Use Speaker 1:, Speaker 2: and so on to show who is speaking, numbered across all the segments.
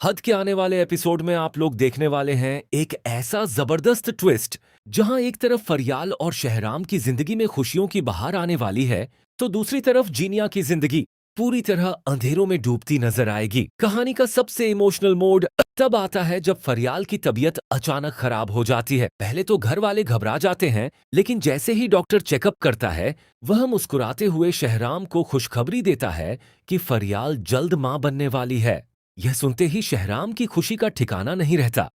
Speaker 1: हद के आने वाले एपिसोड में आप लोग देखने वाले हैं एक ऐसा जबरदस्त ट्विस्ट जहां एक तरफ फरियाल और शहराम की जिंदगी में खुशियों की बहार आने वाली है, तो दूसरी तरफ जीनिया की जिंदगी पूरी तरह अंधेरों में डूबती नजर आएगी। कहानी का सबसे इमोशनल मोड तब आता है जब फरियाल की तबीयत अचानक खराब हो जाती है। पहले तो घर वाले घबरा जाते हैं, लेकिन जैसे ही डॉक्टर चेकअप करता है, वह मुस्कुराते हुए शहराम को खुशखबरी देता है कि फरियाल जल्द मां बनने वाली है। यह सुनते ही शहराम की खुशी का ठिकाना नहीं रहता।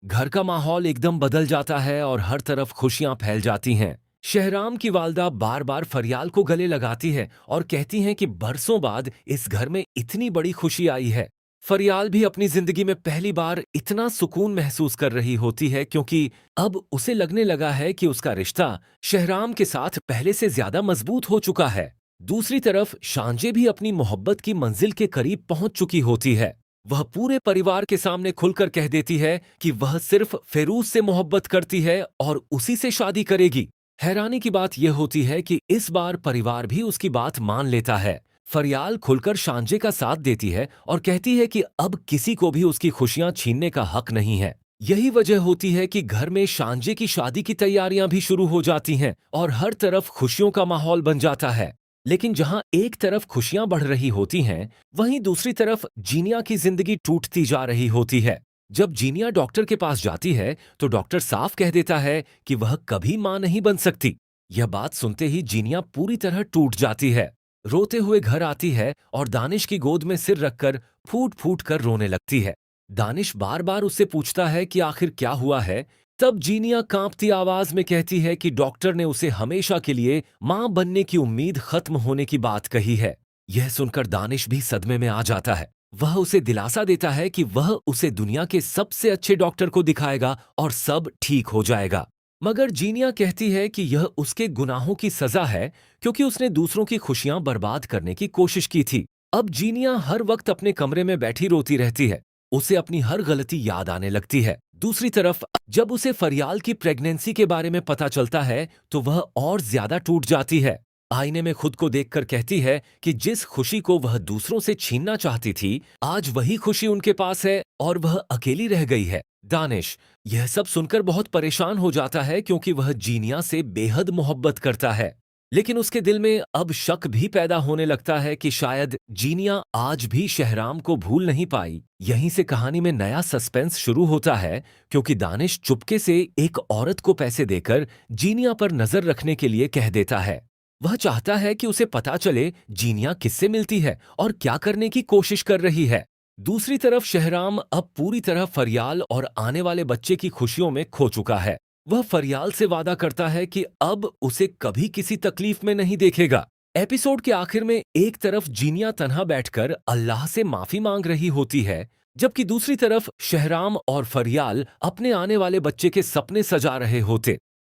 Speaker 1: घर का माहौल एकदम बदल जाता है और हर तरफ खुशियां फैल जाती हैं। शहराम की वालदा बार बार फरियाल को गले लगाती है और कहती हैं कि बरसों बाद इस घर में इतनी बड़ी खुशी आई है। फरियाल भी अपनी जिंदगी में पहली बार इतना सुकून महसूस कर रही होती है, क्योंकि अब उसे लगने लगा है कि उसका रिश्ता शहराम के साथ पहले से ज्यादा मजबूत हो चुका है। दूसरी तरफ शांजे भी अपनी मोहब्बत की मंजिल के करीब पहुंच चुकी होती है। वह पूरे परिवार के सामने खुलकर कह देती है कि वह सिर्फ फेरूज से मोहब्बत करती है और उसी से शादी करेगी। हैरानी की बात यह होती है कि इस बार परिवार भी उसकी बात मान लेता है। फरियाल खुलकर शांजे का साथ देती है और कहती है कि अब किसी को भी उसकी खुशियां छीनने का हक नहीं है। यही वजह होती है कि घर में शांजे की शादी की तैयारियां भी शुरू हो जाती हैं और हर तरफ खुशियों का माहौल बन जाता है। लेकिन जहां एक तरफ खुशियां बढ़ रही होती हैं, वहीं दूसरी तरफ जीनिया की जिंदगी टूटती जा रही होती है। जब जीनिया डॉक्टर के पास जाती है, तो डॉक्टर साफ कह देता है कि वह कभी मां नहीं बन सकती। यह बात सुनते ही जीनिया पूरी तरह टूट जाती है। रोते हुए घर आती है और दानिश की गोद में सिर रखकर फूट फूट कर रोने लगती है। दानिश बार बार उससे पूछता है कि आखिर क्या हुआ है। तब जीनिया कांपती आवाज में कहती है कि डॉक्टर ने उसे हमेशा के लिए मां बनने की उम्मीद खत्म होने की बात कही है। यह सुनकर दानिश भी सदमे में आ जाता है। वह उसे दिलासा देता है कि वह उसे दुनिया के सबसे अच्छे डॉक्टर को दिखाएगा और सब ठीक हो जाएगा। मगर जीनिया कहती है कि यह उसके गुनाहों की सजा है, क्योंकि उसने दूसरों की खुशियां बर्बाद करने की कोशिश की थी। अब जीनिया हर वक्त अपने कमरे में बैठी रोती रहती है। उसे अपनी हर गलती याद आने लगती है। दूसरी तरफ जब उसे फरियाल की प्रेगनेंसी के बारे में पता चलता है, तो वह और ज्यादा टूट जाती है। आईने में खुद को देखकर कहती है कि जिस खुशी को वह दूसरों से छीनना चाहती थी, आज वही खुशी उनके पास है और वह अकेली रह गई है। दानिश यह सब सुनकर बहुत परेशान हो जाता है, क्योंकि वह जीनिया से बेहद मोहब्बत करता है। लेकिन उसके दिल में अब शक भी पैदा होने लगता है कि शायद जीनिया आज भी शहराम को भूल नहीं पाई। यहीं से कहानी में नया सस्पेंस शुरू होता है, क्योंकि दानिश चुपके से एक औरत को पैसे देकर जीनिया पर नजर रखने के लिए कह देता है। वह चाहता है कि उसे पता चले जीनिया किससे मिलती है और क्या करने की कोशिश कर रही है। दूसरी तरफ शहराम अब पूरी तरह फरियाल और आने वाले बच्चे की खुशियों में खो चुका है। वह फरियाल से वादा करता है कि अब उसे कभी किसी तकलीफ में नहीं देखेगा। एपिसोड के आखिर में एक तरफ जीनिया तन्हा बैठकर अल्लाह से माफी मांग रही होती है, जबकि दूसरी तरफ शहराम और फरियाल अपने आने वाले बच्चे के सपने सजा रहे होते।